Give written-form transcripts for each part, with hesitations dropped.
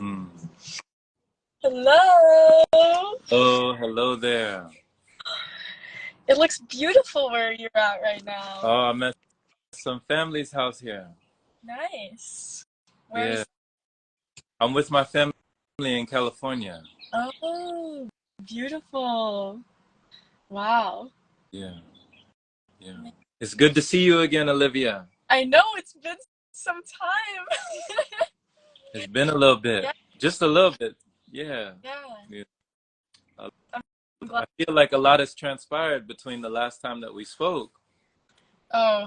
Mm. Hello. Oh, hello there. It looks beautiful where you're at right now. Oh, I'm at some family's house here. Nice. Where Yeah, is? I'm with my family in California. Oh, beautiful. Wow. Yeah, yeah. It's good to see you again, Olivia. I know it's been some time. It's been a little bit, Yeah, just a little bit. Yeah, yeah. yeah. I I'm glad. I feel like a lot has transpired between the last time that we spoke. Oh,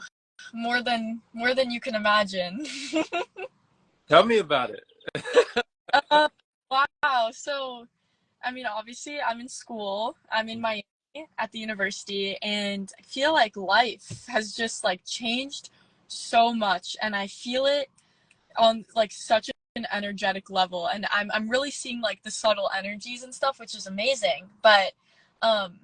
more than you can imagine. Tell me about it. uh, wow. So, I mean, obviously, I'm in school. I'm in Miami at the university, and I feel like life has just like changed so much, and I feel it on like such an energetic level, and I'm really seeing like the subtle energies and stuff, which is amazing. But um,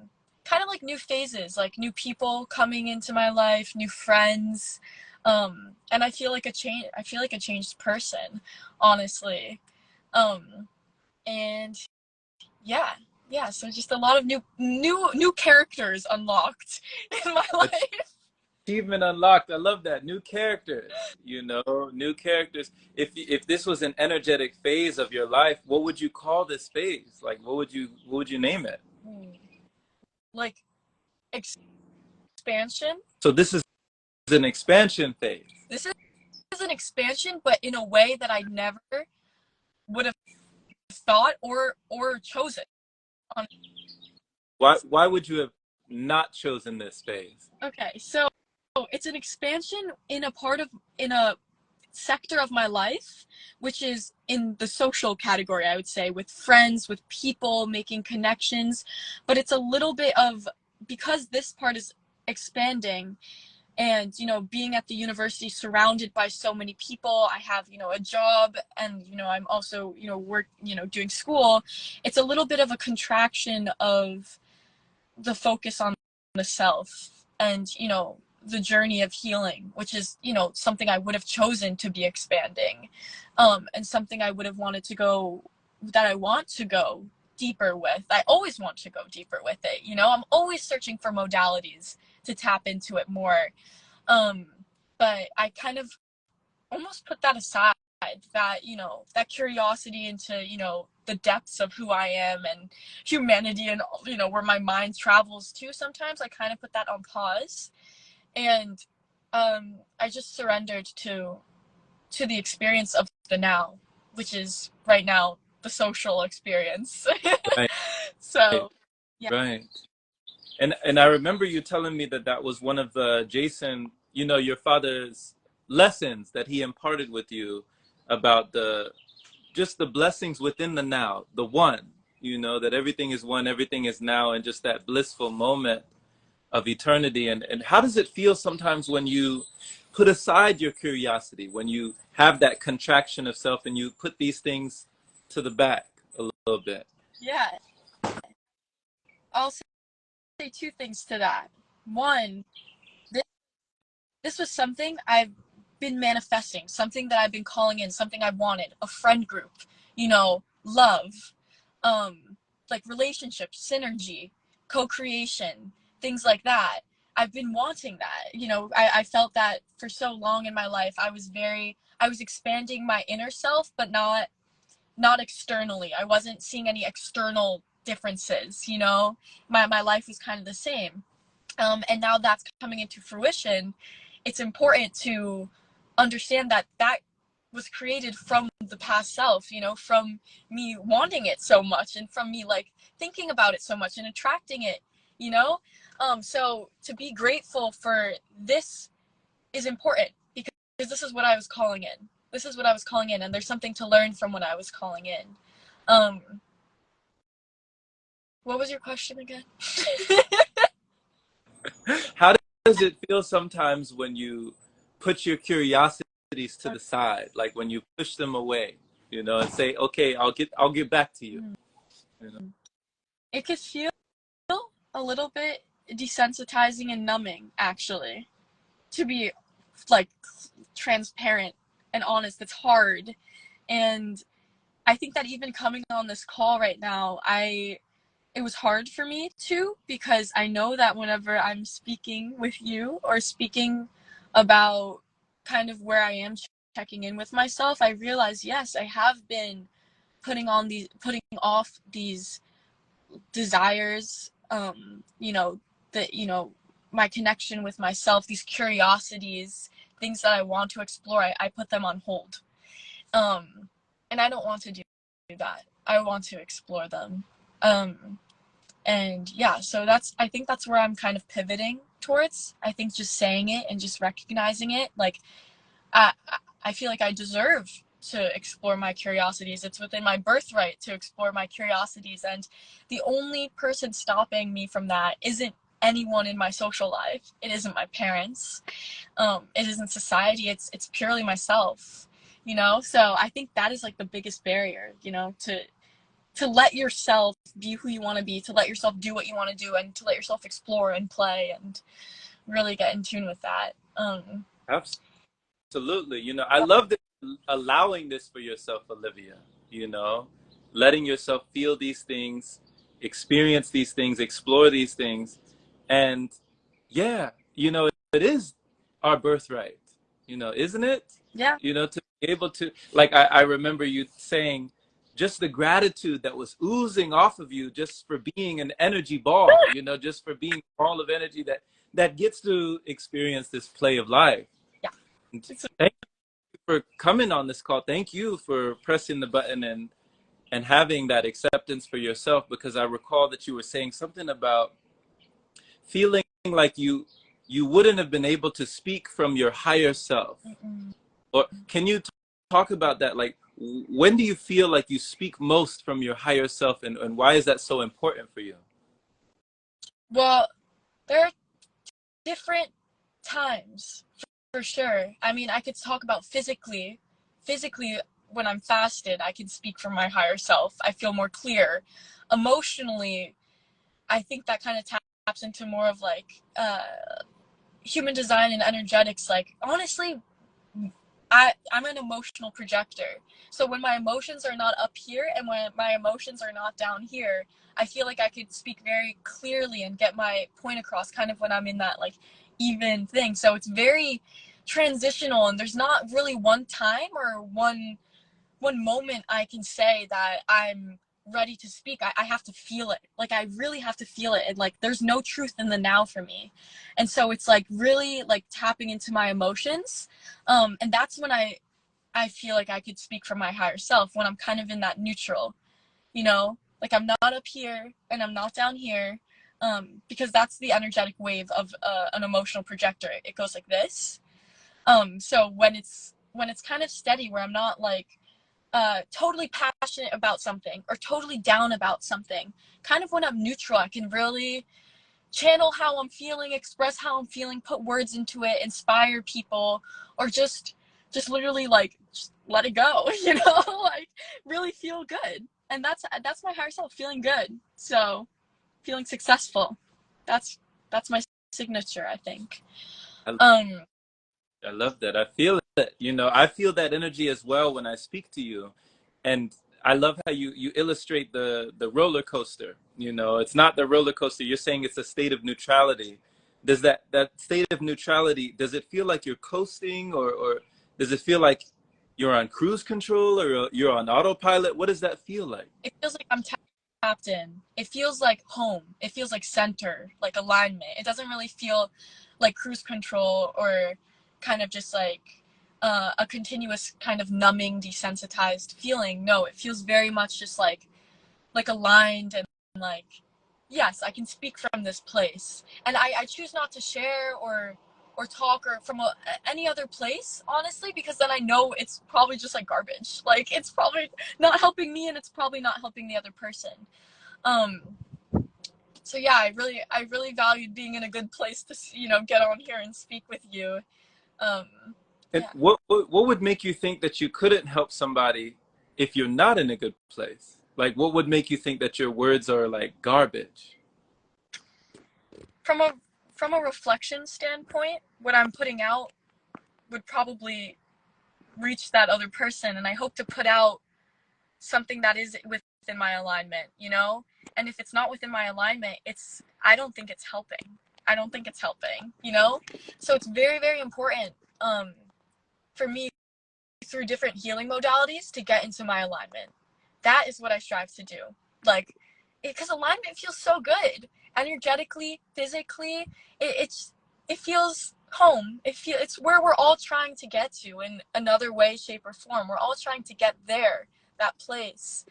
kind of like new phases, like new people coming into my life, new friends, and I feel like a change. I feel like a changed person, honestly. Um, and yeah, yeah, so just a lot of new characters unlocked in my life. Achievement unlocked. I love that. New characters, new characters. If this was an energetic phase of your life, what would you call this phase? Like what would you name it? Like expansion. So this is an expansion phase. This is an expansion, but in a way that I never would have thought or chosen. Why would you have not chosen this phase? Okay, so it's an expansion in a sector of my life, which is in the social category, I would say, with friends, with people, making connections. But it's a little bit of, because this part is expanding, and being at the university surrounded by so many people, I have a job, and I'm also work doing school. It's a little bit of a contraction of the focus on the self, and the journey of healing, which is something I would have chosen to be expanding, and something I would have wanted to go, that I want to go deeper with. I always want to go deeper with it. I'm always searching for modalities to tap into it more. um but I kind of almost put that aside, that that curiosity into the depths of who I am and humanity, and where my mind travels to. Sometimes I kind of put that on pause, and I just surrendered to the experience of the now, which is right now the social experience. Right, So yeah. right. And I remember you telling me that that was one of Jason, your father's lessons that he imparted with you about the just the blessings within the now, the one, that everything is one, everything is now, and just that blissful moment of eternity. And how does it feel sometimes when you put aside your curiosity, when you have that contraction of self and you put these things to the back a little bit? Yeah, I'll say two things to that. One, this was something I've been manifesting, something that I've been calling in, something I wanted, a friend group, love, like relationships, synergy, co-creation, things like that. I've been wanting that. I felt that for so long in my life. I was expanding my inner self, but not externally. I wasn't seeing any external differences. My life was kind of the same. And now that's coming into fruition. It's important to understand that that was created from the past self, from me wanting it so much, and from me like thinking about it so much and attracting it, you know? So to be grateful for this is important, because this is what I was calling in. This is what I was calling in, and there's something to learn from what I was calling in. Um, what was your question again? How does it feel sometimes when you put your curiosities to the side, like when you push them away, and say, "Okay, I'll get back to you." You know? It could feel a little bit desensitizing and numbing, actually, to be like transparent and honest. It's hard, and I think that even coming on this call right now, it was hard for me too, because I know that whenever I'm speaking with you or speaking about kind of where I am, checking in with myself, I realize, yes, I have been putting off these desires, that, my connection with myself, these curiosities, things that I want to explore, I put them on hold. And I don't want to do that. I want to explore them. And yeah, so I think that's where I'm kind of pivoting towards. I think just saying it and just recognizing it, like, I, I feel like I deserve to explore my curiosities. It's within my birthright to explore my curiosities. And the only person stopping me from that isn't anyone in my social life. It isn't my parents. It isn't society. It's purely myself, So I think that is like the biggest barrier, to let yourself be who you want to be, to let yourself do what you want to do, and to let yourself explore and play and really get in tune with that. Absolutely. I love that allowing this for yourself, Olivia, you know, letting yourself feel these things, experience these things, explore these things. And yeah, it is our birthright, isn't it? Yeah. To be able to, like, I remember you saying just the gratitude that was oozing off of you just for being an energy ball, just for being a ball of energy that gets to experience this play of life. Yeah. Thank you for coming on this call. Thank you for pressing the button and having that acceptance for yourself, because I recall that you were saying something about feeling like you wouldn't have been able to speak from your higher self. Mm-mm. Or can you talk about that? Like, when do you feel like you speak most from your higher self, and why is that so important for you? Well, there are different times for sure. I mean, I could talk about physically when I'm fasted, I can speak from my higher self. I feel more clear. Emotionally, I think that kind of taps into more of like human design and energetics. Like, honestly, I'm an emotional projector. So when my emotions are not up here and when my emotions are not down here, I feel like I could speak very clearly and get my point across kind of when I'm in that like even thing. So it's very transitional, and there's not really one time or one moment I can say that I'm ready to speak. I have to feel it. Like, I really have to feel it. And like, there's no truth in the now for me. And so it's like really like tapping into my emotions. And that's when I feel like I could speak from my higher self, when I'm kind of in that neutral, like I'm not up here and I'm not down here. Because that's the energetic wave of an emotional projector. It goes like this. So when it's kind of steady, where I'm not like totally passionate about something or totally down about something. Kind of when I'm neutral, I can really channel how I'm feeling, express how I'm feeling, put words into it, inspire people, or just literally like just let it go, like really feel good. And that's my higher self, feeling good. So feeling successful. That's that's my signature, I think. I, Um I love that. I feel it. I feel that energy as well when I speak to you. And I love how you illustrate the roller coaster. It's not the roller coaster. You're saying it's a state of neutrality. Does that state of neutrality, does it feel like you're coasting, or does it feel like you're on cruise control, or you're on autopilot? What does that feel like? it feels like I'm tapped in. It feels like home. It feels like center, like alignment. It doesn't really feel like cruise control or kind of just like a continuous kind of numbing, desensitized feeling. No, it feels very much just like aligned and like, yes, I can speak from this place. And I choose not to share or talk or from any other place, honestly, because then I know it's probably just like garbage. Like, it's probably not helping me, and it's probably not helping the other person. Um, so yeah, I really valued being in a good place to get on here and speak with you. Um, And yeah. what would make you think that you couldn't help somebody if you're not in a good place? Like, what would make you think that your words are like garbage? From a from a reflection standpoint, what I'm putting out would probably reach that other person, and I hope to put out something that is within my alignment, you know? And if it's not within my alignment, I don't think it's helping. I don't think it's helping, you know? So it's very, very important for me through different healing modalities to get into my alignment. That is what I strive to do. Like, because alignment feels so good, energetically, physically. It feels home. It's where we're all trying to get to in another way, shape, or form. We're all trying to get there, that place.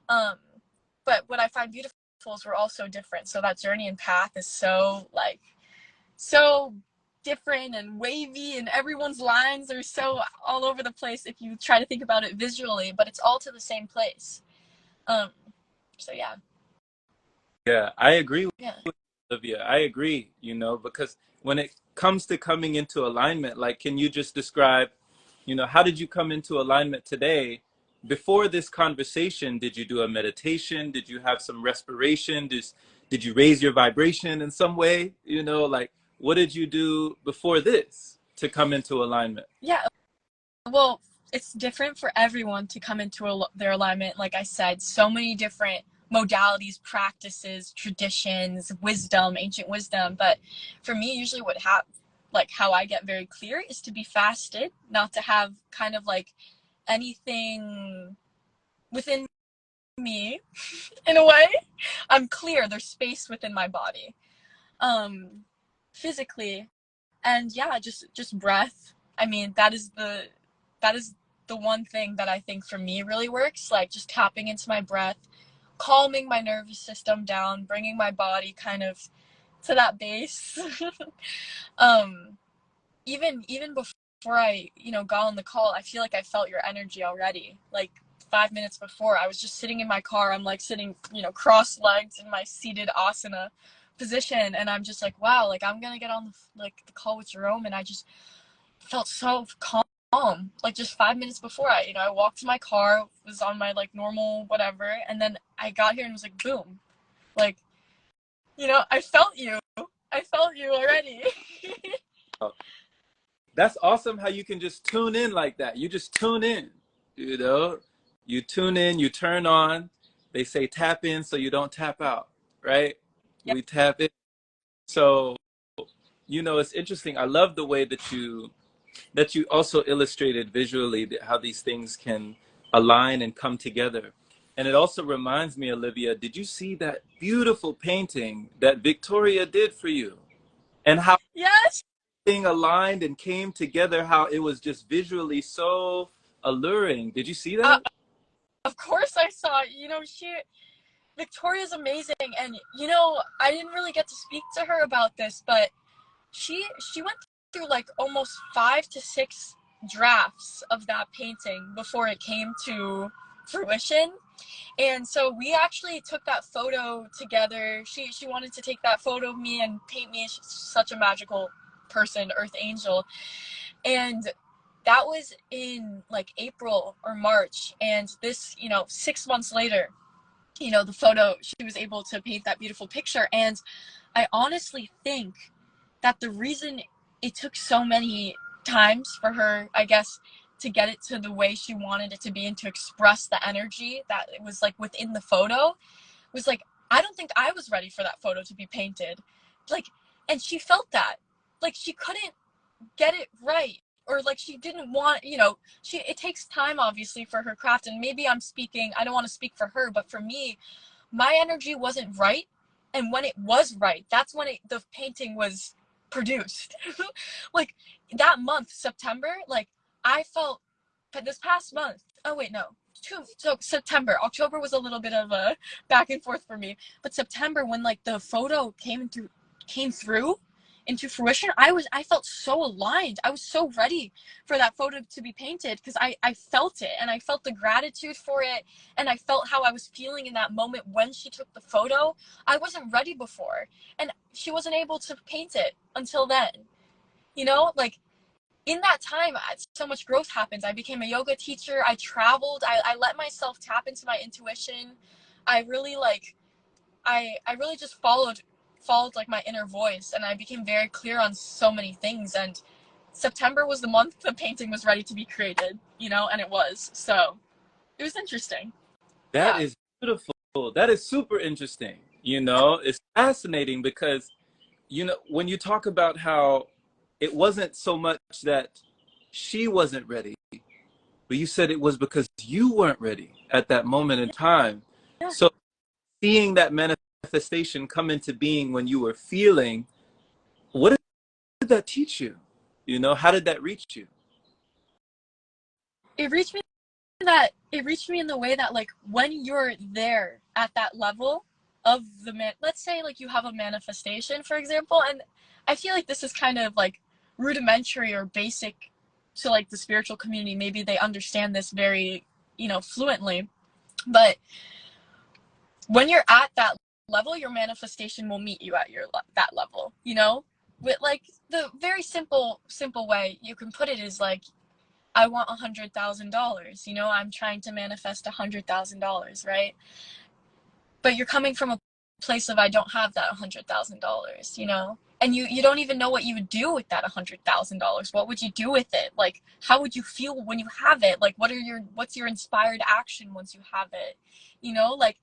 But what I find beautiful is we're all so different. So that journey and path is so like so different and wavy, and everyone's lines are so all over the place if you try to think about it visually, but it's all to the same place. So yeah. Yeah, I agree with Yeah. Olivia. I agree, because when it comes to coming into alignment, like, can you just describe, how did you come into alignment today? Before this conversation, did you do a meditation? Did you have some respiration? Did you raise your vibration in some way? Like, what did you do before this to come into alignment? Yeah. Well, it's different for everyone to come into their alignment. Like I said, so many different modalities, practices, traditions, wisdom, ancient wisdom. But for me, usually like how I get very clear is to be fasted, not to have kind of like anything within me in a way. I'm clear. There's space within my body. Physically. And yeah, just breath. I mean, that is the one thing that I think for me really works, like just tapping into my breath, calming my nervous system down, bringing my body kind of to that base. um even before I, got on the call, I feel like I felt your energy already. Like 5 minutes before, I was just sitting in my car. I'm like sitting, cross-legged in my seated asana position, and I'm just like, wow, like I'm gonna get on the call with Jerome, and I just felt so calm. Like just 5 minutes before, I walked to my car, was on my like normal whatever, and then I got here and was like, boom, like, I felt you already. That's awesome how you can just tune in like that. You just tune in, you know? You tune in, you turn on. They say tap in so you don't tap out, right? Yep. We tap in. So, it's interesting. I love the way that you also illustrated visually how these things can align and come together. And it also reminds me, Olivia, did you see that beautiful painting that Victoria did for you? And how Yes. thing aligned and came together, how it was just visually so alluring. Did you see uh, that? of course I saw, Victoria's amazing, and I didn't really get to speak to her about this, but she went through like almost 5 to 6 drafts of that painting before it came to fruition. And so we actually took that photo together. She wanted to take that photo of me and paint me. She's such a magical person, earth angel. And that was in like April or March, and this, 6 months later, the photo, she was able to paint that beautiful picture. And I honestly think that the reason it took so many times for her, I guess, to get it to the way she wanted it to be and to express the energy that it was like within the photo was like, I don't think I was ready for that photo to be painted. Like, and she felt that. Like she couldn't get it right, or like she didn't want, it takes time obviously for her craft. And maybe I don't want to speak for her, but for me, my energy wasn't right. And when it was right, that's when the painting was produced. Like that month, September, like I felt this past month. Oh wait, no. So September, October was a little bit of a back and forth for me, but September, when like the photo came through into fruition, I felt so aligned. I was so ready for that photo to be painted because I felt it, and I felt the gratitude for it, and I felt how I was feeling in that moment when she took the photo. I wasn't ready before, and she wasn't able to paint it until then. Like in that time, so much growth happens. I became a yoga teacher. I traveled. I let myself tap into my intuition. I really like I really just followed like my inner voice, and I became very clear on so many things. And September was the month the painting was ready to be created, and it was. So it was interesting. That Yeah. is beautiful. That is super interesting. You know, it's fascinating because, you know, when you talk about how it wasn't so much that she wasn't ready, but you said it was because you weren't ready at that moment in time. Yeah. So seeing that manifestation come into being when you were feeling, what did that teach you? You know, how did that reach you? It reached me it reached me in the way that, like, when you're there at that level of the man, let's say like you have a manifestation, for example, and I feel like this is kind of like rudimentary or basic to like the spiritual community. Maybe they understand this very, fluently, but when you're at that level, your manifestation will meet you at that level, with like the very simple way you can put it is like, I want $100,000. I'm trying to manifest $100,000, right? But you're coming from a place of, I don't have that $100,000, and you don't even know what you would do with that $100,000. What would you do with it? Like, how would you feel when you have it? Like, what's your inspired action once you have it? Like,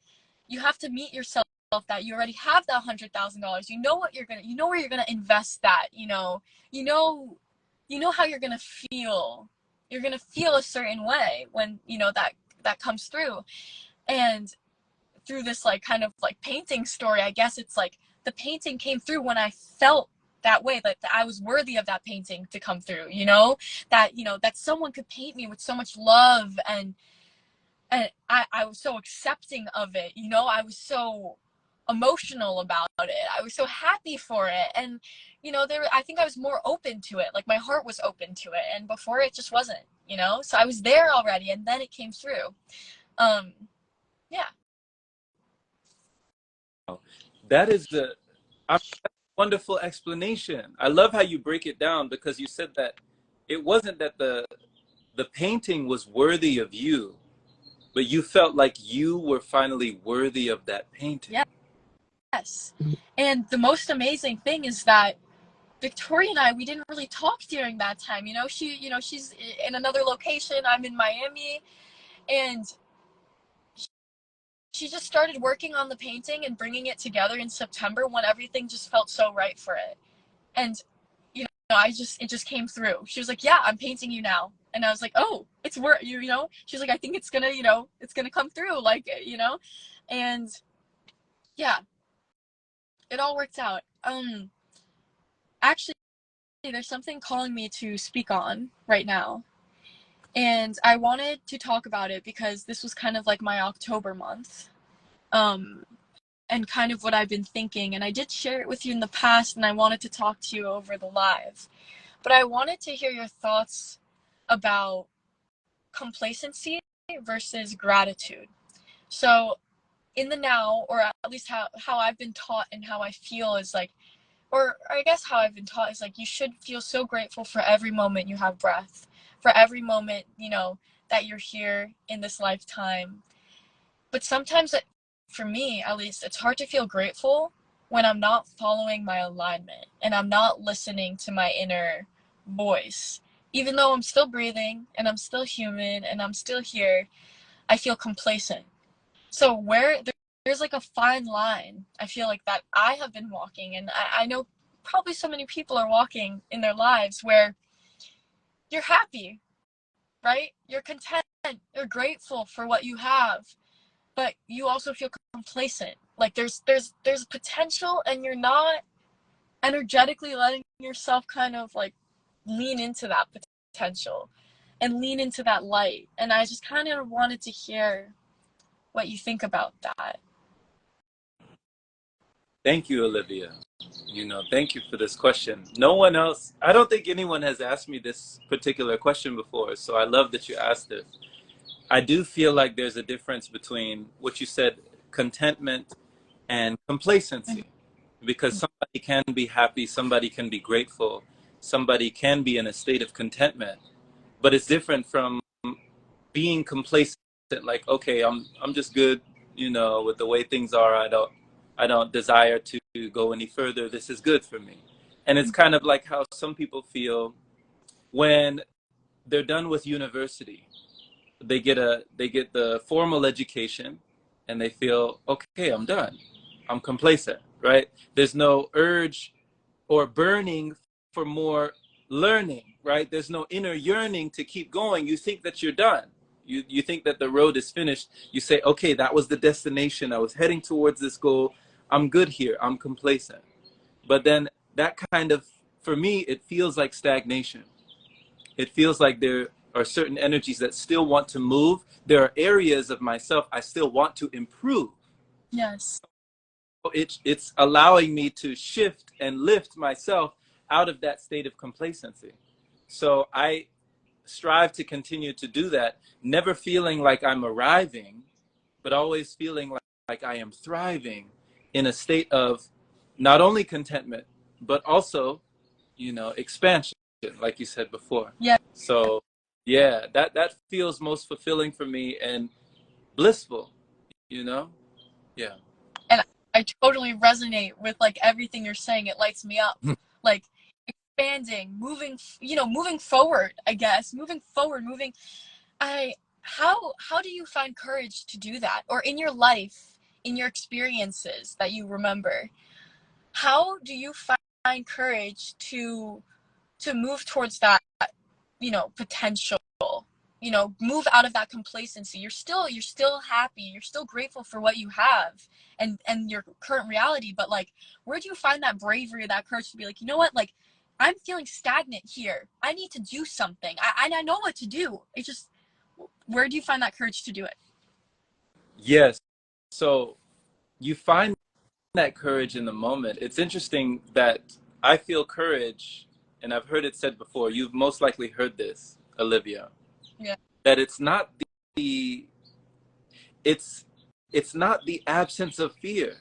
you have to meet yourself that you already have that $100,000. You know where you're gonna invest that. You know, how you're gonna feel. You're gonna feel a certain way when that comes through, and through this like kind of like painting story, I guess it's like the painting came through when I felt that way, that I was worthy of that painting to come through, that someone could paint me with so much love, and I was so accepting of it, I was so emotional about it. I was so happy for it. And I think I was more open to it. Like, my heart was open to it, and before it just wasn't, so I was there already, and then it came through. Yeah. That is the wonderful explanation. I love how you break it down because you said that it wasn't that the painting was worthy of you, but you felt like you were finally worthy of that painting. Yes. And the most amazing thing is that Victoria and I, we didn't really talk during that time. She's in another location. I'm in Miami, and she just started working on the painting and bringing it together in September when everything just felt so right for it. And it just came through. She was like, "Yeah, I'm painting you now," and I was like, "Oh, it's work." She's like, "I think it's gonna come through, like, and yeah, it all worked out. Actually, there's something calling me to speak on right now. And I wanted to talk about it because this was kind of like my October month. Um, and kind of what I've been thinking. And I did share it with you in the past, and I wanted to talk to you over the live. But I wanted to hear your thoughts about complacency versus gratitude. So, in the now, or at least how I've been taught and how I feel is like, or I guess how I've been taught is like, you should feel so grateful for every moment you have breath, for every moment, that you're here in this lifetime. But sometimes, for me at least, it's hard to feel grateful when I'm not following my alignment and I'm not listening to my inner voice. Even though I'm still breathing and I'm still human and I'm still here, I feel complacent. So there's like a fine line, I feel like, that I have been walking, and I know probably so many people are walking in their lives, where you're happy, right? You're content, you're grateful for what you have, but you also feel complacent. Like, there's potential, and you're not energetically letting yourself kind of like lean into that potential and lean into that light. And I just kind of wanted to hear what you think about that. Thank you, Olivia. Thank you for this question. No one else, I don't think anyone has asked me this particular question before, so I love that you asked it. I do feel like there's a difference between what you said, contentment and complacency, because somebody can be happy, somebody can be grateful, somebody can be in a state of contentment, but it's different from being complacent, like, okay, I'm just good, with the way things are. I don't desire to go any further. This is good for me. And it's kind of like how some people feel when they're done with university. they get the formal education, and they feel, okay, I'm done, I'm complacent, right? There's no urge or burning for more learning, right? There's no inner yearning to keep going. You think that you're done. You think that the road is finished. You say, okay, that was the destination. I was heading towards this goal. I'm good here. I'm complacent. But then that kind of, for me, it feels like stagnation. It feels like there are certain energies that still want to move. There are areas of myself I still want to improve. Yes. It's allowing me to shift and lift myself out of that state of complacency. So I strive to continue to do that, never feeling like I'm arriving, but always feeling like I am thriving in a state of not only contentment, but also, expansion, like you said before. Yeah. So yeah, that feels most fulfilling for me and blissful, you know? Yeah. And I totally resonate with like everything you're saying. It lights me up. Like expanding, moving forward, I guess. Moving forward, I how do you find courage to do that? Or in your life, in your experiences that you remember, how do you find courage to move towards that, potential, move out of that complacency? You're still happy, you're still grateful for what you have and your current reality, but like, where do you find that bravery, that courage to be like, you know what, like, I'm feeling stagnant here, I need to do something, I know what to do. It just, where do you find that courage to do it? Yes. So you find that courage in the moment. It's interesting that I feel courage, and I've heard it said before, you've most likely heard this, Olivia, Yeah. that the it's it's not the absence of fear.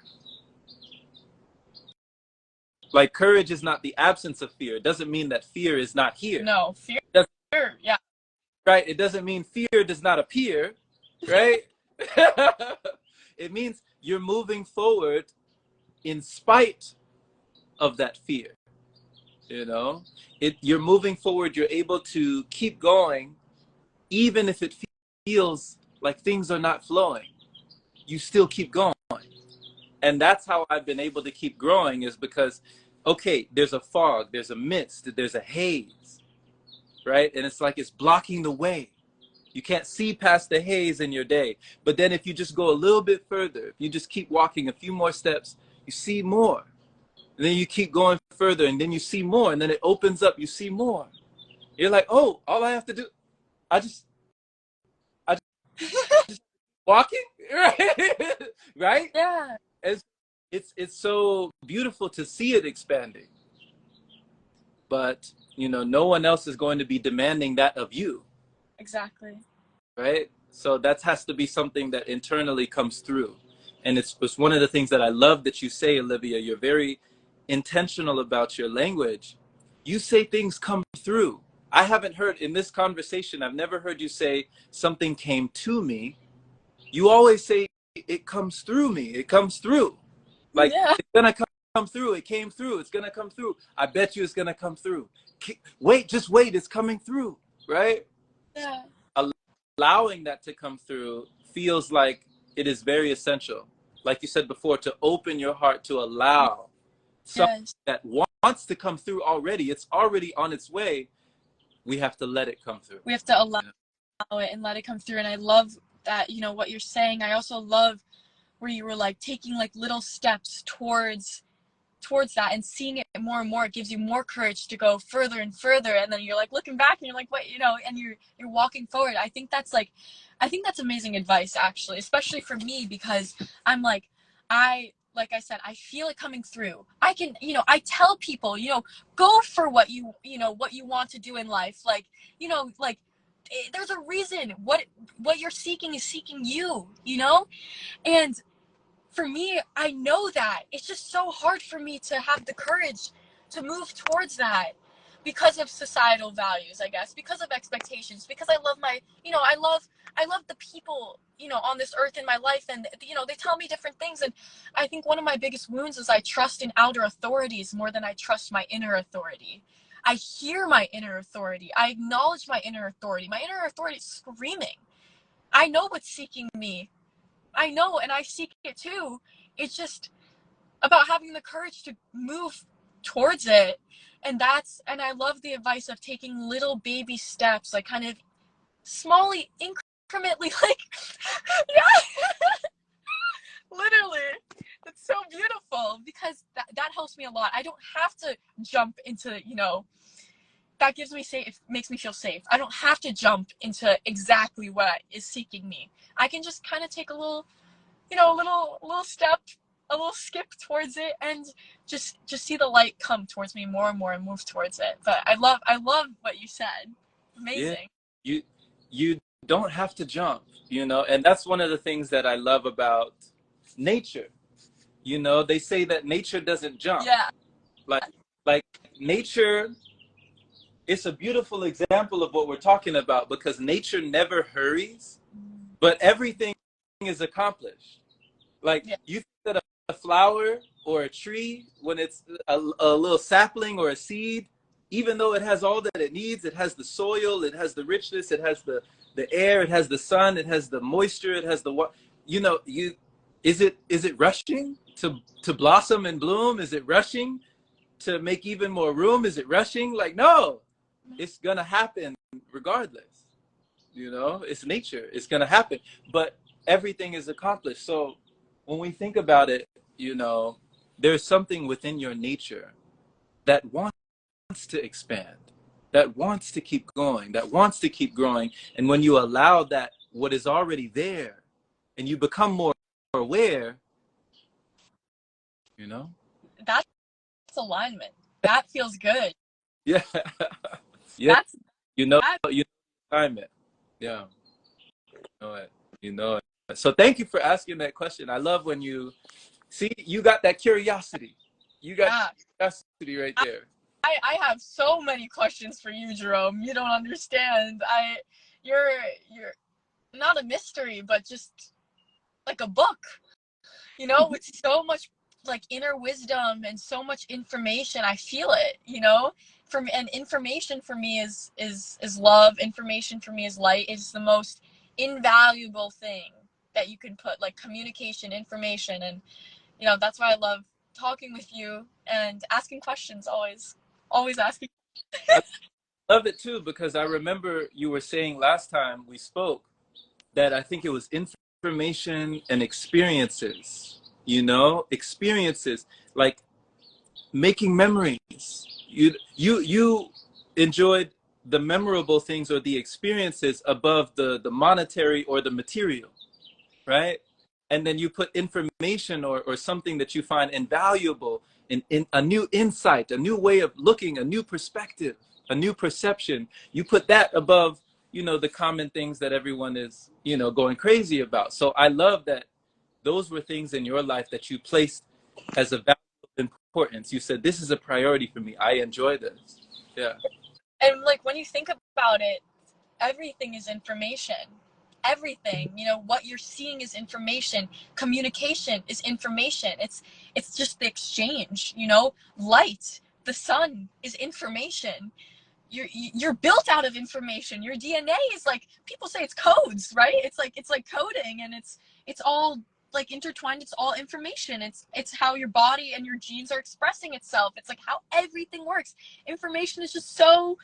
Like, courage is not the absence of fear. It doesn't mean that fear is not here. No, fear. Yeah. Right? It doesn't mean fear does not appear, right? It means you're moving forward in spite of that fear. You're moving forward, you're able to keep going even if it feels like things are not flowing. You still keep going. And that's how I've been able to keep growing, is because, okay, there's a fog, there's a mist, there's a haze, right? And it's like it's blocking the way. You can't see past the haze in your day. But then if you just go a little bit further, if you just keep walking a few more steps, you see more. And then you keep going further, and then you see more, and then it opens up, you see more. You're like, oh, all I have to do, I just walking, right? Right? Yeah. It's so beautiful to see it expanding. But, no one else is going to be demanding that of you, Exactly. right? So that has to be something that internally comes through. And it's one of the things that I love that you say, Olivia. You're very intentional about your language. You say things come through. I haven't heard in this conversation, I've never heard you say something came to me. You always say it comes through me. It comes through. Like, Yeah. it's gonna come through. It came through. It's gonna come through. I bet you it's gonna come through. Wait, just wait. It's coming through, right? Yeah. Allowing that to come through feels like it is very essential. Like you said before, to open your heart to allow something Yes. that wants to come through already. It's already on its way. We have to let it come through. We have to allow it and let it come through. And I love that, what you're saying. I also love where you were like taking like little steps towards that and seeing it more and more. It gives you more courage to go further and further, and then you're like looking back and you're like, what, and you're walking forward. I think that's amazing advice, actually, especially for me, because I'm like, like I said, I feel it coming through. I can, I tell people, go for what what you want to do in life. Like, like, there's a reason what you're seeking is seeking you, and for me, I know that it's just so hard for me to have the courage to move towards that because of societal values, I guess, because of expectations, because I love I love the people, on this earth in my life, and, they tell me different things. And I think one of my biggest wounds is I trust in outer authorities more than I trust my inner authority. I hear my inner authority. I acknowledge my inner authority. My inner authority is screaming. I know what's seeking me. I know, and I seek it too. It's just about having the courage to move towards it. And I love the advice of taking little baby steps, like kind of smally, incrementally, like, yeah, literally. It's so beautiful because that helps me a lot. I don't have to jump into, that gives me safe, makes me feel safe. I don't have to jump into exactly what is seeking me. I can just kind of take a little, a little step, a little skip towards it, and just see the light come towards me more and more and move towards it. But I love what you said. Yeah, Amazing. you you don't have to jump, and that's one of the things that I love about nature. They say that nature doesn't jump. Yeah. Like like nature, it's a beautiful example of what we're talking about because nature never hurries, but everything is accomplished. Like Yeah. you think that a flower or a tree, when it's a little sapling or a seed, even though it has all that it needs, it has the soil, it has the richness, it has the air, it has the sun, it has the moisture, it has the what. You is it rushing to blossom and bloom? Is it rushing to make even more room? Is it rushing? Like no, it's gonna happen regardless. It's nature. It's gonna happen, but everything is accomplished. So when we think about it, you know, there's something within your nature that wants to expand, that wants to keep going, that wants to keep growing. And when you allow that, what is already there, and you become more aware, you know, That's alignment. That feels good. yeah, yeah, That's you know, that. you know assignment. Yeah, know it. You know it. So thank you for asking that question. I love when you see you got that curiosity. You got Yeah. curiosity right there. I have so many questions for you, Jerome. You don't understand. You're not a mystery, but just like a book, with so much like inner wisdom and so much information. I feel it, and information for me is love. Information for me is light. It's the most invaluable thing that you can put, like communication, information, and that's why I love talking with you and asking questions, always asking. I love it too because I remember you were saying last time we spoke that I think it was information and experiences. Experiences like making memories. You enjoyed the memorable things or the experiences above the monetary or the material, right? And then you put information or something that you find invaluable in a new insight, a new way of looking, a new perspective, a new perception. You put that above, the common things that everyone is, going crazy about. So I love that those were things in your life that you placed as a value of importance. You said, this is a priority for me. I enjoy this. Yeah. And like when you think about it, everything is information. Everything, what you're seeing is information. Communication is information. It's just the exchange. Light, the sun is information. You're built out of information. Your DNA is like, people say it's codes, right? It's like coding, and it's all like intertwined. It's all information. It's how your body and your genes are expressing itself. It's like how everything works. Information is just so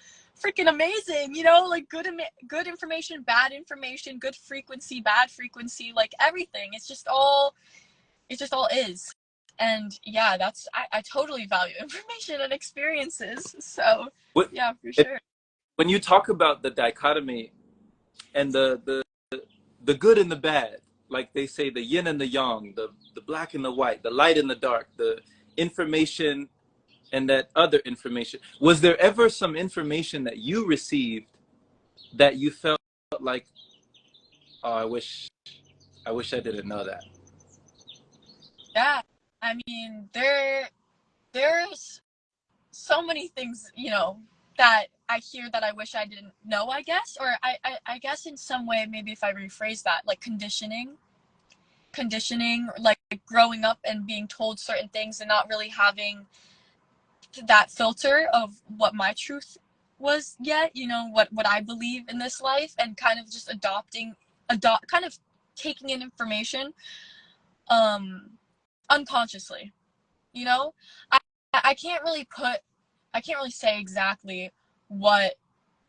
freaking amazing, like good information, bad information, good frequency, bad frequency, like everything. It just all is. And yeah, I totally value information and experiences. So What, yeah, for sure. when you talk about the dichotomy and the good and the bad, like they say, the yin and the yang, the black and the white, the light and the dark, the information and that other information. Was there ever some information that you received that you felt like, oh, I wish I didn't know that? Yeah. I mean, there's so many things, that I hear that I wish I didn't know, I guess. Or I guess in some way, maybe if I rephrase that, like conditioning, like growing up and being told certain things and not really having that filter of what my truth was yet, what I believe in this life, and kind of just adopting kind of taking in information unconsciously. You know, I can't really say exactly what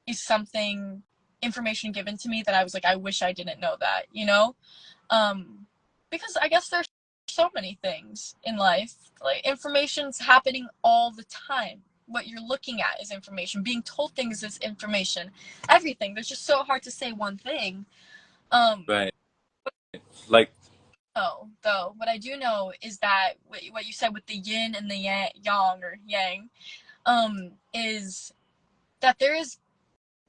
is something information given to me that I was like, I wish I didn't know that, you know? Because I guess there's so many things in life. Like, information's happening all the time. What you're looking at is information. Being told things is information. Everything. There's just so hard to say one thing. Right. Like, Though, what I do know is that what you said with the yin and the yang, or yang, is that there is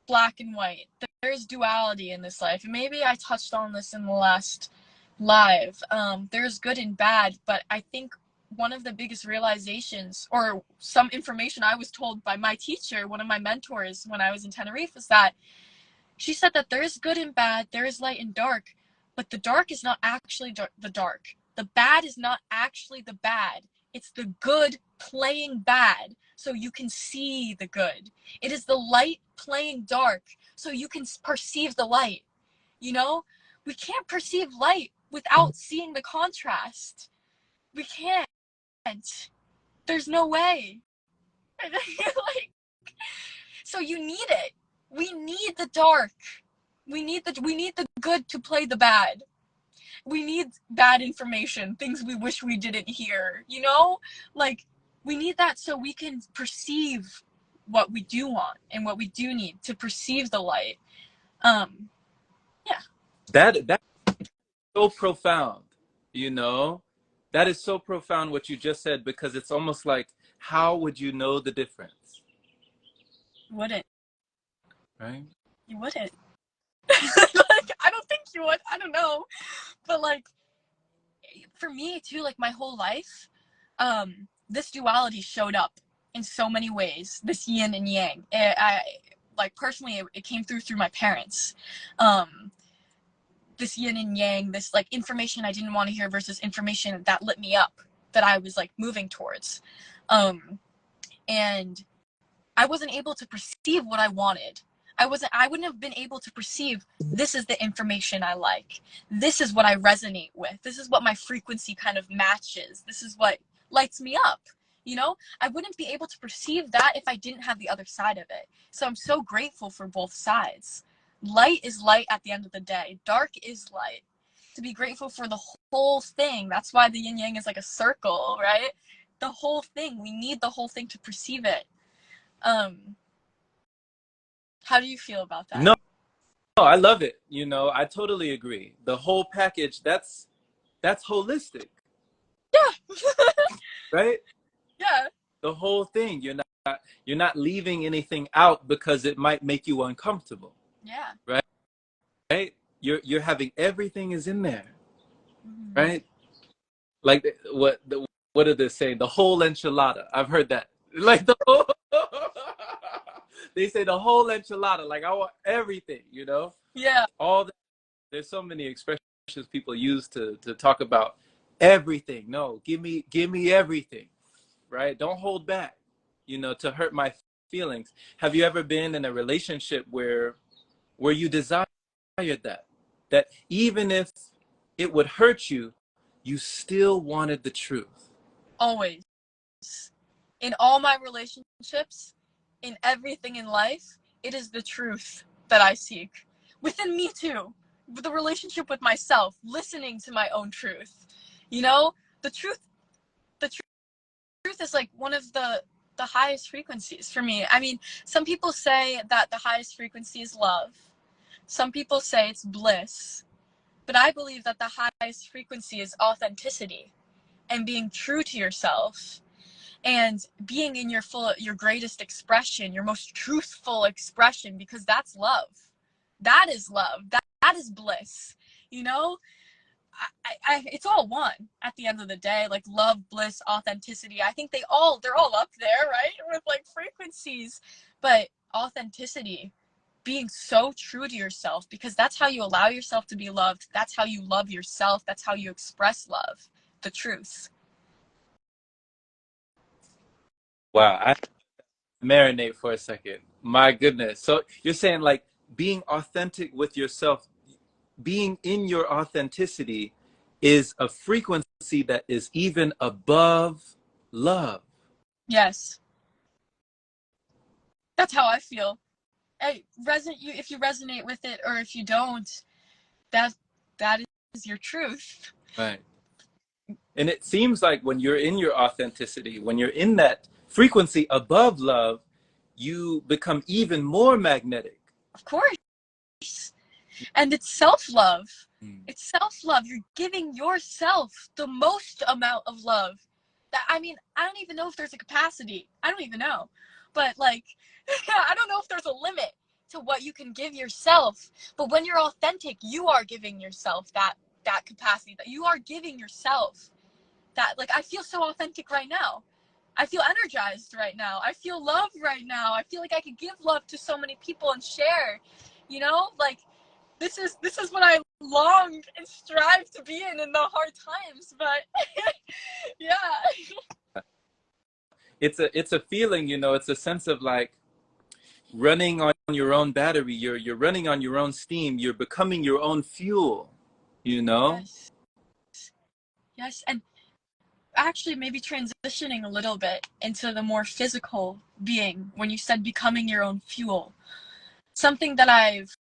black and white. There's duality in this life. And maybe I touched on this in the last live. There's good and bad, but I think one of the biggest realizations, or some information I was told by my teacher, one of my mentors when I was in Tenerife, is that she said that there is good and bad, there is light and dark, but the dark is not actually the dark. The bad is not actually the bad. It's the good playing bad, so you can see the good. It is the light playing dark, so you can perceive the light. You know, we can't perceive light without seeing the contrast. We can't. There's no way. Like, so you need it. We need the dark. We need the good to play the bad. We need bad information, things we wish we didn't hear, you know? Like, we need that so we can perceive what we do want and what we do need to perceive the light. Yeah. that's so profound, you know? That is so profound what you just said, because it's almost like, how would you know the difference? Wouldn't. Right? You wouldn't. Like, I don't think you would. I don't know. But like, for me too, like my whole life, this duality showed up in so many ways. This yin and yang. I like personally, it came through my parents. This yin and yang, this like information I didn't want to hear versus information that lit me up, that I was like moving towards. And I wasn't able to perceive what I wanted. I wouldn't have been able to perceive, this is the information I like. This is what I resonate with. This is what my frequency kind of matches. This is what lights me up. You know, I wouldn't be able to perceive that if I didn't have the other side of it. So I'm so grateful for both sides. Light is light at the end of the day. Dark is light. To be grateful for the whole thing. That's why the yin yang is like a circle, right? The whole thing. We need the whole thing to perceive it. How do you feel about that? No, I love it. You know, I totally agree. The whole package, that's holistic. Yeah. Right? Yeah. The whole thing. You're not leaving anything out because it might make you uncomfortable. Yeah. Right? Right? You're having everything is in there. Mm-hmm. Right? Like what do they say? The whole enchilada. I've heard that. Like the whole they say the whole enchilada. Like, I want everything, you know? Yeah. There's so many expressions people use to talk about everything. No, give me everything. Right? Don't hold back, you know, to hurt my feelings. Have you ever been in a relationship where you desired that even if it would hurt you, you still wanted the truth? Always. In all my relationships, in everything in life, it is the truth that I seek. Within me too. With the relationship with myself, listening to my own truth. You know, the truth is like one of the highest frequencies for me. I mean, some people say that the highest frequency is love. Some people say it's bliss. But I believe that the highest frequency is authenticity and being true to yourself and being in your greatest expression, your most truthful expression, because that's love. That is love. That is bliss. You know, it's all one at the end of the day. Like love, bliss, authenticity. I think they're all up there, right? With like frequencies, but authenticity, being so true to yourself, because that's how you allow yourself to be loved. That's how you love yourself. That's how you express love. The truth. Wow, I marinate for a second. My goodness. So you're saying like being authentic with yourself, being in your authenticity is a frequency that is even above love. Yes. That's how I feel. If you resonate with it, or if you don't, that that is your truth. Right. And it seems like when you're in your authenticity, when you're in that frequency above love, you become even more magnetic. Of course. And it's self-love. Mm. It's self-love. You're giving yourself the most amount of love. I mean, I don't even know if there's a capacity. I don't even know. But like, I don't know if there's a limit to what you can give yourself. But when you're authentic, you are giving yourself that capacity, that you are giving yourself that. Like, I feel so authentic right now. I feel energized right now. I feel love right now. I feel like I could give love to so many people and share, like this is what I long and strive to be in the hard times. But yeah. It's a feeling, it's a sense of like running on your own battery. You're running on your own steam. You're becoming your own fuel, Yes. Yes. And actually maybe transitioning a little bit into the more physical being, when you said becoming your own fuel. Something that I've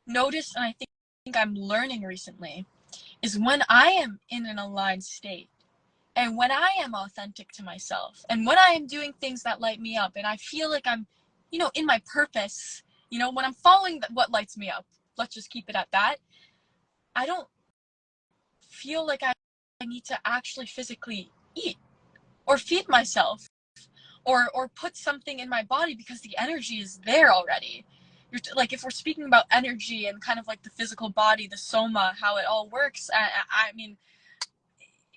noticed, and I think I'm learning recently, is when I am in an aligned state, and when I am authentic to myself, and when I am doing things that light me up, and I feel like I'm, in my purpose, when I'm following what lights me up, let's just keep it at that, I don't feel like I need to actually physically eat or feed myself or put something in my body, because the energy is there already. Like, if we're speaking about energy and kind of like the physical body, the soma, how it all works, I mean,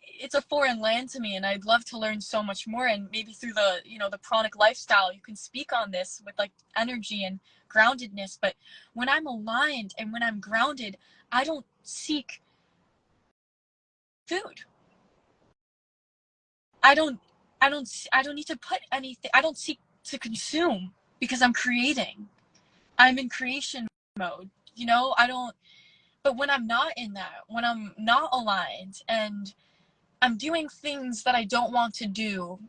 it's a foreign land to me, and I'd love to learn so much more. And maybe through the pranic lifestyle, you can speak on this with like energy and groundedness. But when I'm aligned and when I'm grounded, I don't seek food. I don't need to put anything. I don't seek to consume, because I'm creating. I'm in creation mode. I don't. But when I'm not in that, when I'm not aligned, and I'm doing things that I don't want to do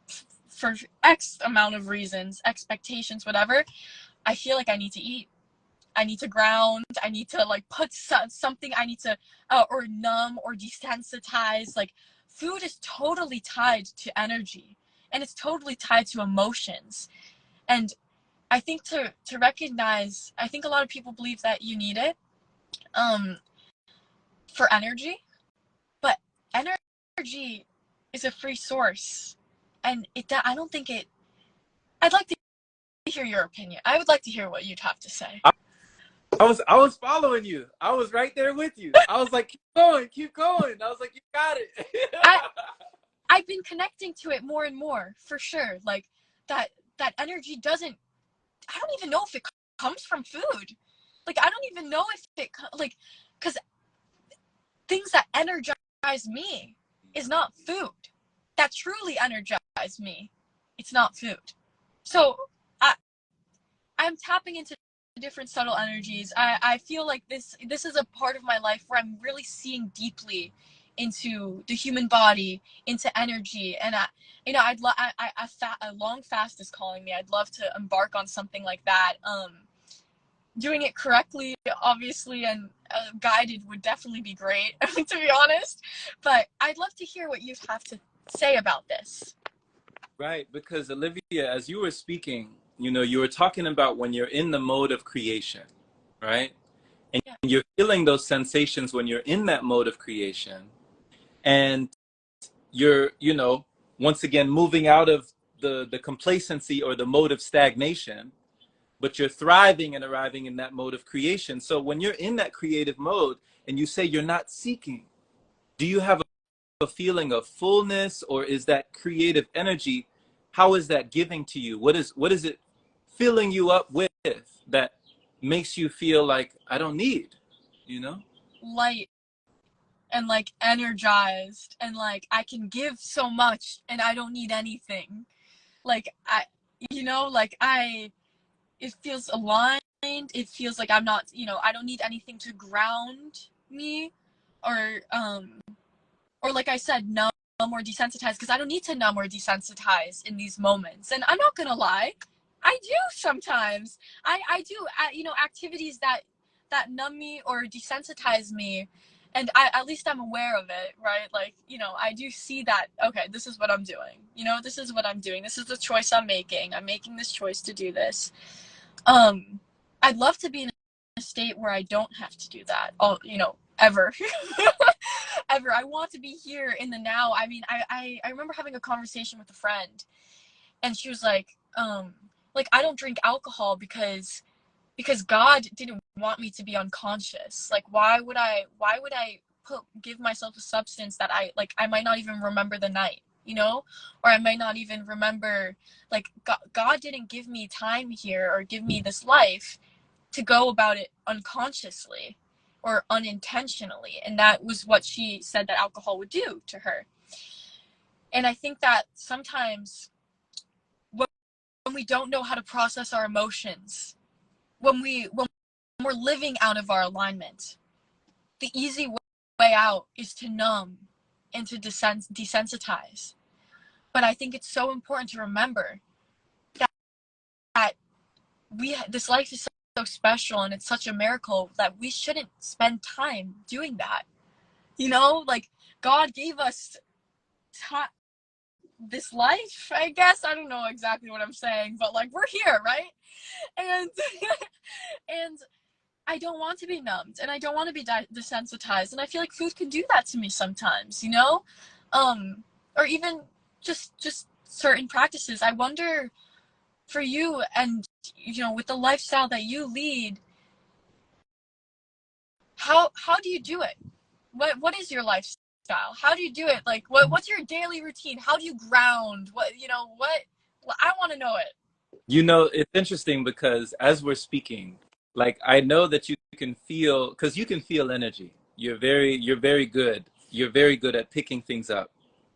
for X amount of reasons, expectations, whatever, I feel like I need to eat. I need to ground. I need to like put something. I need to or numb or desensitize. Like, food is totally tied to energy, and it's totally tied to emotions. And I think to recognize, I think a lot of people believe that you need it for energy, but energy is a free source, and I don't think it. I'd like to hear your opinion. I would like to hear what you'd have to say. I was following you. I was right there with you. I was like, keep going, keep going. I was like, you got it. I I've been connecting to it more and more, for sure. Like, that energy doesn't. I don't even know if it comes from food. Like, I don't even know if it like, because things that energize me is not food. That truly energize me, it's not food. So I I'm tapping into different subtle energies. I feel like this is a part of my life where I'm really seeing deeply into the human body, into energy, and a long fast is calling me. I'd love to embark on something like that. Doing it correctly, obviously, and guided would definitely be great, to be honest. But I'd love to hear what you have to say about this. Right, because Olivia, as you were speaking, you were talking about when you're in the mode of creation, right? And Yeah. you're feeling those sensations when you're in that mode of creation. And you're, once again, moving out of the complacency or the mode of stagnation, but you're thriving and arriving in that mode of creation. So when you're in that creative mode and you say you're not seeking, do you have a feeling of fullness, or is that creative energy, how is that giving to you? What is it filling you up with that makes you feel like I don't need, Light, and like energized, and like I can give so much and I don't need anything. Like, like I it feels aligned, drained. It feels like I'm not, I don't need anything to ground me, or like I said, numb or desensitized, because I don't need to numb or desensitize in these moments. And I'm not gonna lie, I do sometimes. I do, activities that numb me or desensitize me, and at least I'm aware of it, right? Like, I do see that, okay, this is what I'm doing. This is what I'm doing. This is the choice I'm making. I'm making this choice to do this. I'd love to be in a state where I don't have to do that, ever. Ever. I want to be here in the now. I mean, I remember having a conversation with a friend, and she was like, I don't drink alcohol because God didn't want me to be unconscious. Like, why would I give myself a substance that I might not even remember the night, or I might not even remember, like, God didn't give me time here or give me this life to go about it unconsciously or unintentionally. And that was what she said that alcohol would do to her. And I think that sometimes when we don't know how to process our emotions, when we're living out of our alignment, the easy way out is to numb and to desensitize. But I think it's so important to remember that this life is so special, and it's such a miracle that we shouldn't spend time doing that. Like, God gave us this life, I guess. I don't know exactly what I'm saying, but like, we're here, right? And and I don't want to be numbed, and I don't want to be desensitized, and I feel like food can do that to me sometimes, or even just certain practices. I wonder, for you, and with the lifestyle that you lead, how do you do it? What is your lifestyle? How do you do it? Like, what's your daily routine? How do you ground? I want to know it. It's interesting because as we're speaking, like, I know that you can feel, because you can feel energy. You're very good. You're very good at picking things up.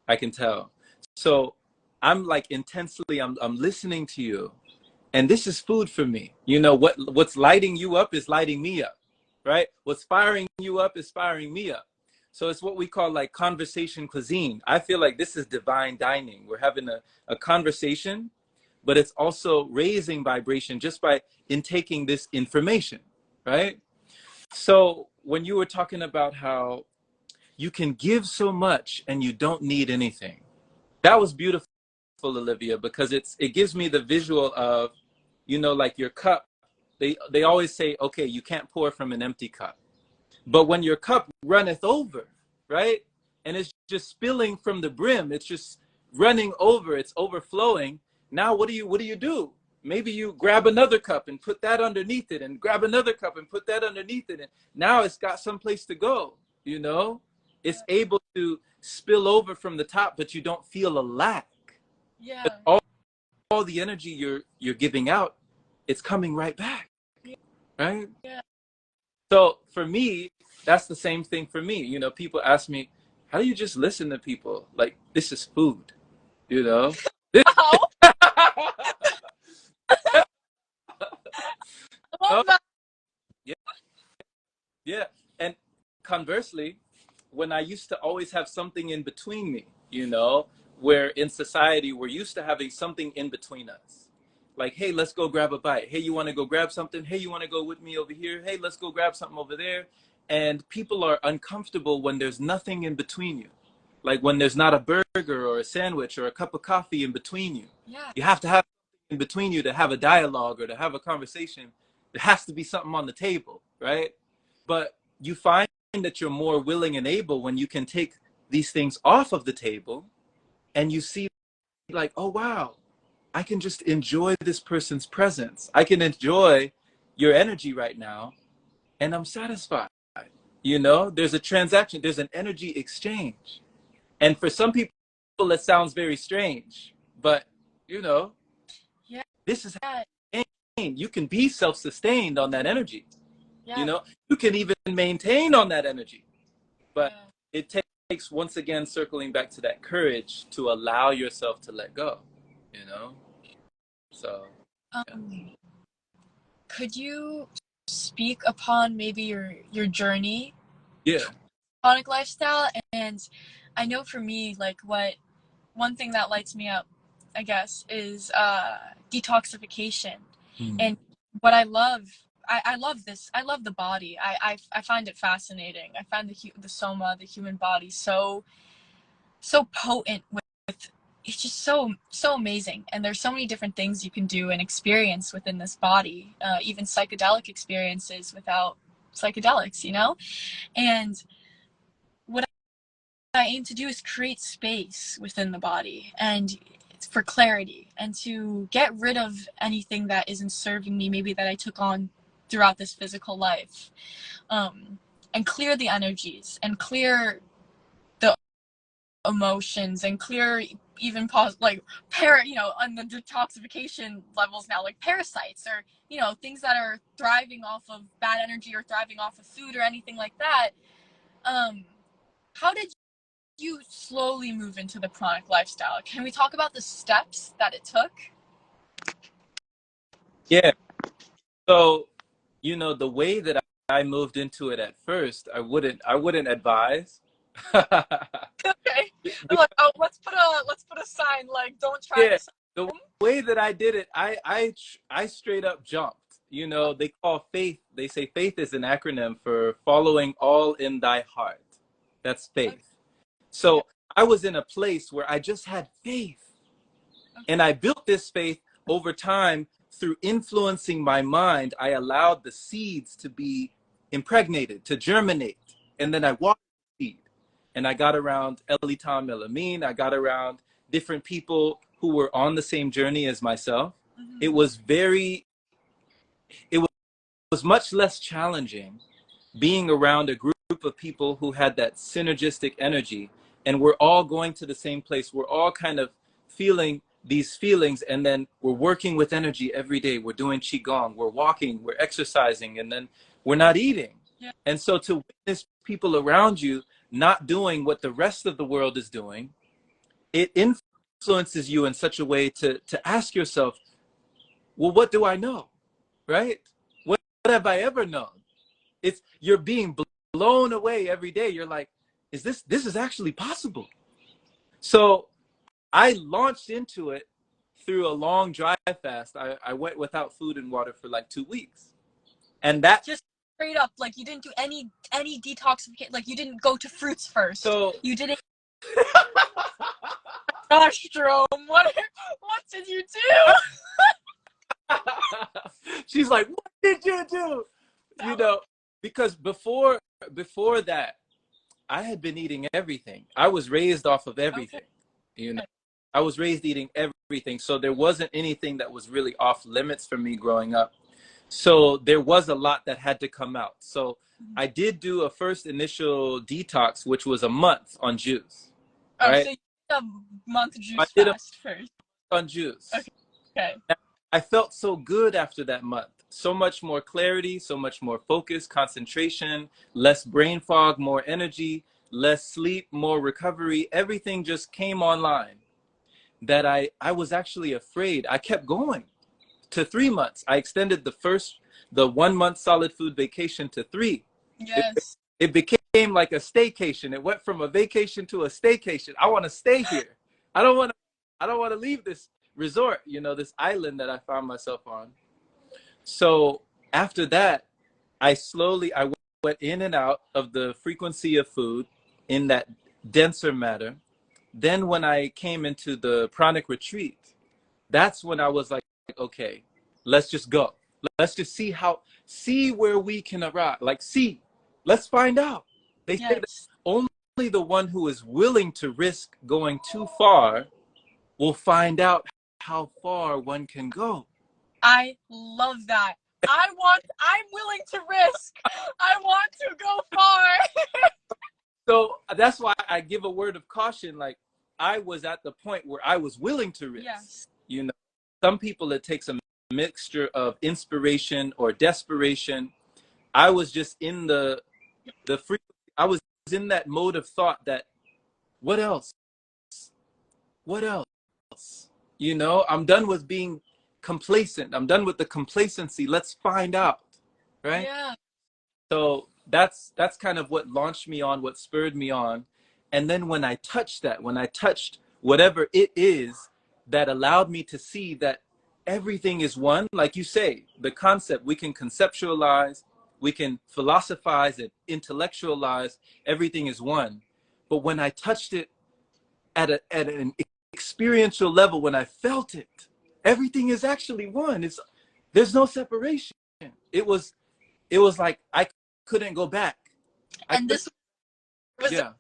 I can tell. So I'm like intensely, I'm listening to you, and this is food for me. What's lighting you up is lighting me up, right? What's firing you up is firing me up. So it's what we call like conversation cuisine. I feel like this is divine dining. We're having a conversation, but it's also raising vibration just by intaking this information, right? So when you were talking about how you can give so much and you don't need anything, that was beautiful, Olivia, because it gives me the visual of, like your cup. They always say, okay, you can't pour from an empty cup. But when your cup runneth over, right? And it's just spilling from the brim, it's just running over, it's overflowing. Now what do you do? Maybe you grab another cup and put that underneath it, and grab another cup and put that underneath it. And now it's got some place to go. It's able to spill over from the top, but you don't feel a lack. Yeah. All the energy you're giving out, it's coming right back, right? Yeah. So for me, that's the same thing for me. People ask me, how do you just listen to people? Like, this is food, you know? Oh, I Oh, love that. yeah, yeah. And conversely, when I used to always have something in between me, where in society we're used to having something in between us. Like, hey, let's go grab a bite. Hey, you want to go grab something? Hey, you want to go with me over here? Hey, let's go grab something over there. And people are uncomfortable when there's nothing in between you. Like when there's not a burger or a sandwich or a cup of coffee in between you. Yeah. You have to have in between you to have a dialogue or to have a conversation. There has to be something on the table, right? But you find that you're more willing and able when you can take these things off of the table, and you see, like, oh wow, I can just enjoy this person's presence. I can enjoy your energy right now, and I'm satisfied. There's a transaction, there's an energy exchange. And for some people, it sounds very strange, but Yeah. this is how you can be self-sustained on that energy. Yeah. You can even maintain on that energy. But Yeah. it takes, once again, circling back to that courage to allow yourself to let go, you know? So, yeah. could you speak upon maybe your journey, Yeah. chronic lifestyle? And I know for me, like, one thing that lights me up, I guess, is detoxification. Mm. And what I love, I love this. I love the body. I find it fascinating. I find the soma, the human body, so potent with it's just so amazing. And there's so many different things you can do and experience within this body, even psychedelic experiences without psychedelics, you know. And what I aim to do is create space within the body and for clarity, and to get rid of anything that isn't serving me, maybe that I took on throughout this physical life, and clear the energies and clear the emotions and clear even like on the detoxification levels now, like parasites, or things that are thriving off of bad energy or thriving off of food or anything like that. How did you slowly move into the chronic lifestyle? Can we talk about the steps that it took? Yeah. So, the way that I moved into it at first, I wouldn't advise. Okay. I'm Be- like, oh, let's put a sign like, don't try yeah, this at the home. way that I did it, I straight up jumped. They call faith. They say faith is an acronym for following all in thy heart. That's Okay. faith. Yeah. So I was in a place where I just had faith. And Okay. I built this faith over time through influencing my mind. I allowed the seeds to be impregnated, to germinate. And then I watered the seed. And I got around Elitam Elamine. I got around different people who were on the same journey as myself. It Mm-hmm. was it was much less challenging being around a group of people who had that synergistic energy, and we're all going to the same place. We're all kind of feeling these feelings, and then we're working with energy every day. We're doing qigong, we're walking, we're exercising, and then we're not eating. Yeah. And so to witness people around you not doing what the rest of the world is doing, it influences you in such a way to ask yourself, well, what do I know? Right? What have I ever known? You're being blown away every day. You're like, this is actually possible? So I launched into it through a long dry fast. I went without food and water for like 2 weeks. And that, Just straight up, like, you didn't do any detoxification. Like, you didn't go to fruits first. so You didn't. Gosh, Jerome, what did you do? she's like, what did you do? You That was know, because before that, I had been eating everything. I was raised off of okay. everything. You know, I was raised eating everything. So there wasn't anything that was really off limits for me growing up. So there was a lot that had to come out. So Mm-hmm. I did do a first initial detox, which was a month on juice, Oh, right? so you did a month I juice did a month fast first. on juice. Okay. Okay. I felt so good after that month. So much more clarity, so much more focus, concentration, less brain fog, more energy, less sleep, more recovery. Everything just came online that I was actually afraid. I kept going to 3 months. I extended the 1 month solid food vacation to three. It, Yes. it became like a staycation. It went from a vacation to a staycation. I want to stay here. I don't want to. I don't want to leave this resort. This island that I found myself on. So after that, I went in and out of the frequency of food in that denser matter. Then when I came into the pranic retreat, that's when I was like, okay, let's just go. Let's just see where we can arrive. Like, let's find out. They say that Yes. only the one who is willing to risk going too far will find out how far one can go. I love that. I'm willing to risk. I want to go far. So that's why I give a word of caution. Like, I was at the point where I was willing to risk. Yes. Some people, it takes a mixture of inspiration or desperation. I was just in the free. I was in that mode of thought that, what else? What else? I'm done with being complacent. I'm done with the complacency. Let's find out, right? Yeah. So that's kind of what launched me on, what spurred me on. And then when I touched that, when I touched whatever it is that allowed me to see that everything is one, like you say, the concept, we can conceptualize, we can philosophize and intellectualize, everything is one. But when I touched it at an experiential level, when I felt it, everything is actually one. There's no separation. It was like I couldn't go back. And this was Yeah.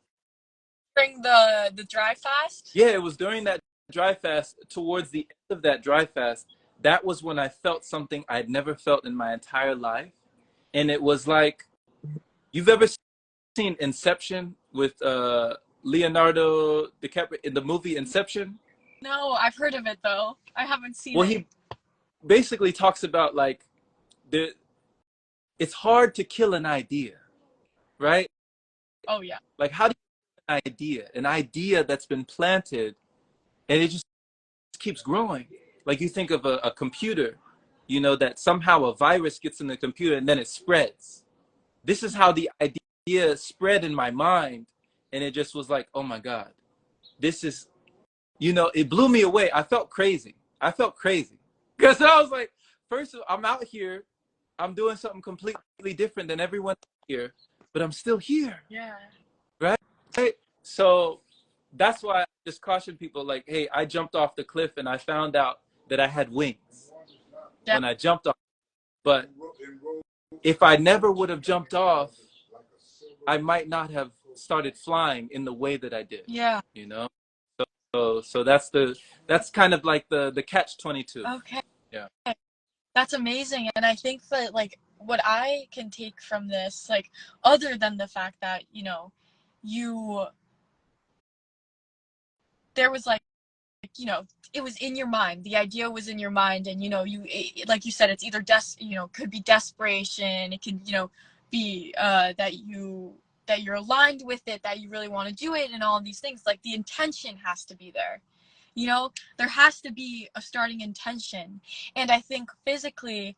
during the dry fast? Yeah, it was during that dry fast, towards the end of that dry fast, that was when I felt something I'd never felt in my entire life. And it was like, you've ever seen Inception with Leonardo DiCaprio in the movie Inception? No, I've heard of it though. I haven't seen Well, it. he basically talks about like the it's hard to kill an idea, right? Oh yeah. Like, how do you kill an idea that's been planted, and it just keeps growing? Like, you think of a computer, you know, that somehow a virus gets in the computer and then it spreads. This is how the idea spread in my mind, and it just was like, oh my God, this is, you know, it blew me away. I felt crazy. Because I was like, first of all, I'm out here, I'm doing something completely different than everyone here, but I'm still here. Yeah. Right? So that's why I just caution people, like, hey, I jumped off the cliff and I found out that I had wings when I jumped off. But if I never would have jumped off, I might not have started flying in the way that I did. Yeah. You know? So that's kind of like the catch 22. Okay. Yeah. That's amazing. And I think that like what I can take from this, like other than the fact that, you know, there was like, you know, it was in your mind, the idea was in your mind, and you know, like you said, it's either could be desperation, it can, you know, be that you're aligned with it, that you really want to do it, and all of these things. Like the intention has to be there, you know, there has to be a starting intention. And I think physically,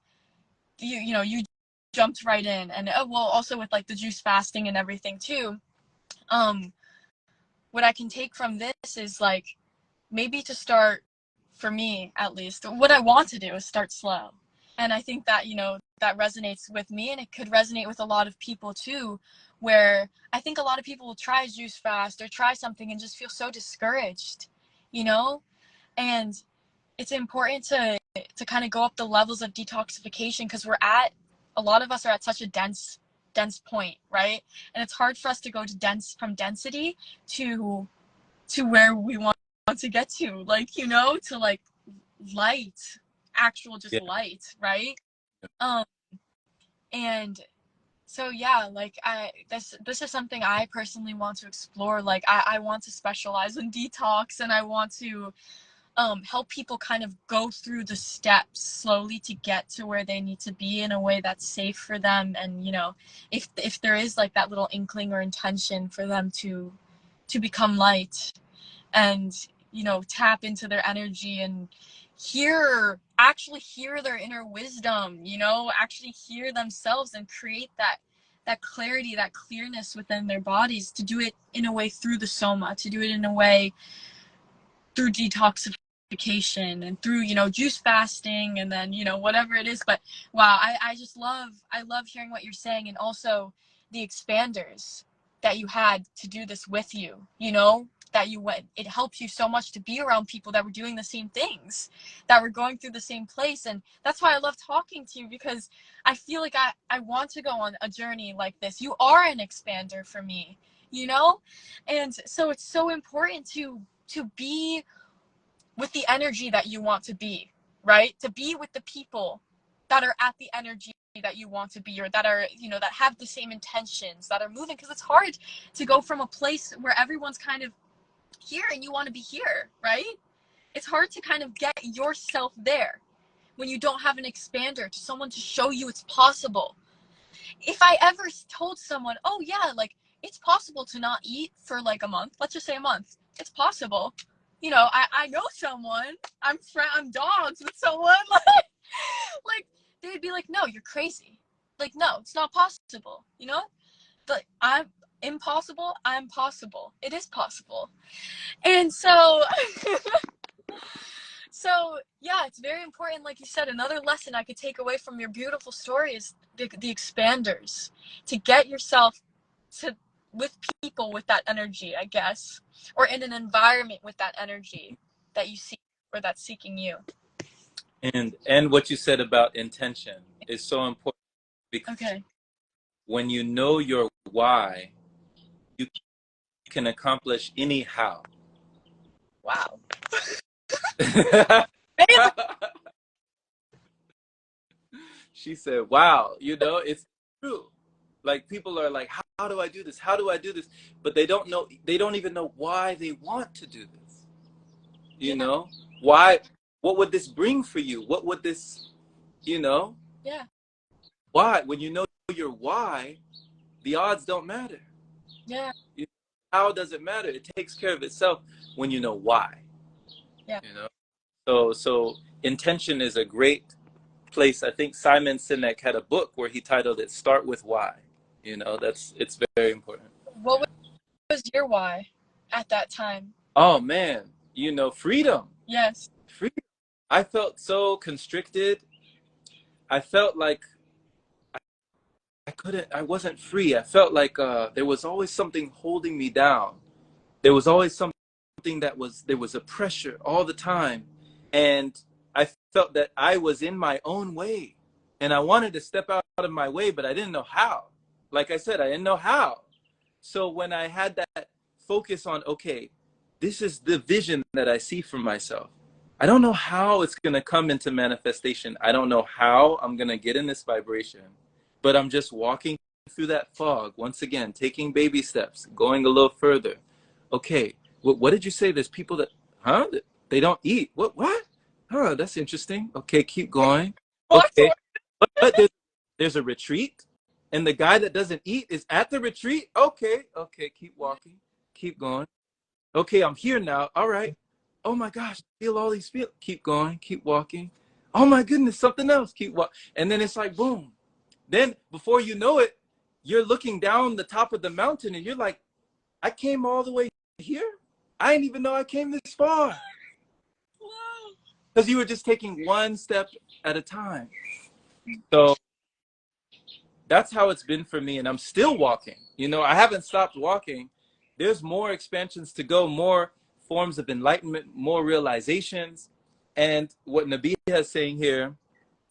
you jumped right in. And well, also with like the juice fasting and everything too, what I can take from this is like, maybe to start, for me at least, what I want to do is start slow. And I think that, you know, that resonates with me, and it could resonate with a lot of people too, where I think a lot of people will try a juice fast or try something and just feel so discouraged, you know? And it's important to kind of go up the levels of detoxification, because a lot of us are at such a dense point, right? And it's hard for us to go to from density to where we want to get to, like, you know, to like light, actual just light, right? And so yeah, like this is something I personally want to explore. Like I want to specialize in detox, and I want to help people kind of go through the steps slowly to get to where they need to be in a way that's safe for them. And you know, if there is like that little inkling or intention for them to become light, and you know, tap into their energy and actually hear their inner wisdom, you know, actually hear themselves and create that clarity, that clearness within their bodies, to do it in a way through the soma, to do it in a way through detoxification and through, you know, juice fasting, and then, you know, whatever it is. But wow, I love hearing what you're saying, and also the expanders that you had to do this with you, you know, that you went, it helped you so much to be around people that were doing the same things, that were going through the same place. And that's why I love talking to you, because I feel like I want to go on a journey like this. You are an expander for me, you know? And so it's so important to be with the energy that you want to be, right? To be with the people that are at the energy that you want to be, or that are, you know, that have the same intentions, that are moving. Because it's hard to go from a place where everyone's kind of here and you want to be here, right? It's hard to kind of get yourself there when you don't have an expander, to someone to show you it's possible. If I ever told someone, oh yeah, like it's possible to not eat for like a month, let's just say a month, it's possible, you know, I know someone. I'm dogs with someone. Like they'd be like, no, you're crazy. Like, no, it's not possible. You know, like I'm impossible. I'm possible. It is possible. And so, so yeah, it's very important. Like you said, another lesson I could take away from your beautiful story is the expanders, to get yourself to with people with that energy, I guess, or in an environment with that energy that you seek or that's seeking you. And what you said about intention is so important, because Okay. when you know your why, you can accomplish any how. Wow. She said, wow, you know, it's true. Like people are like, how do I do this? How do I do this? But they don't know, they don't even know why they want to do this. You Yeah. know? Why? What would this bring for you? What would this, you know? Yeah. Why? When you know your why, the odds don't matter. Yeah. How does it matter? It takes care of itself when you know why. Yeah. You know? So intention is a great place. I think Simon Sinek had a book where he titled it "Start with Why." You know, it's very important. What was your why at that time? Oh man, you know, freedom, Yes. freedom. I felt so constricted. I felt like I wasn't free. I felt like there was always something holding me down. There was always something there was a pressure all the time. And I felt that I was in my own way. And I wanted to step out of my way, but I didn't know how. Like I said, I didn't know how. So when I had that focus on, okay, this is the vision that I see for myself. I don't know how it's going to come into manifestation. I don't know how I'm going to get in this vibration, but I'm just walking through that fog once again, taking baby steps, going a little further. Okay, what did you say? There's people that, huh? They don't eat. What? Huh, that's interesting. Okay, keep going. Walk Okay, toward. but there's a retreat, and the guy that doesn't eat is at the retreat. Okay, keep walking, keep going. Okay, I'm here now. All right. Oh my gosh, feel all these feel. Keep going, keep walking. Oh my goodness, something else. Keep walking, and then it's like boom. Then before you know it, you're looking down the top of the mountain, and you're like, I came all the way here. I didn't even know I came this far, Wow. because you were just taking one step at a time. So that's how it's been for me, and I'm still walking. You know, I haven't stopped walking. There's more expansions to go, more forms of enlightenment, more realizations. And what Nabiha is saying here,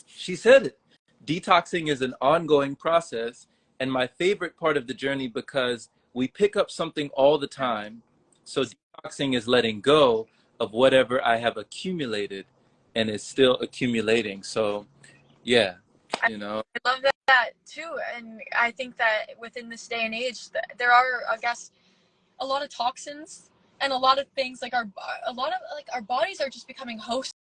she said it. Detoxing is an ongoing process, and my favorite part of the journey, because we pick up something all the time. So detoxing is letting go of whatever I have accumulated and is still accumulating. So yeah, you know. I love that too, and I think that within this day and age, there are, I guess, a lot of toxins and a lot of things like a lot of like our bodies are just becoming hosts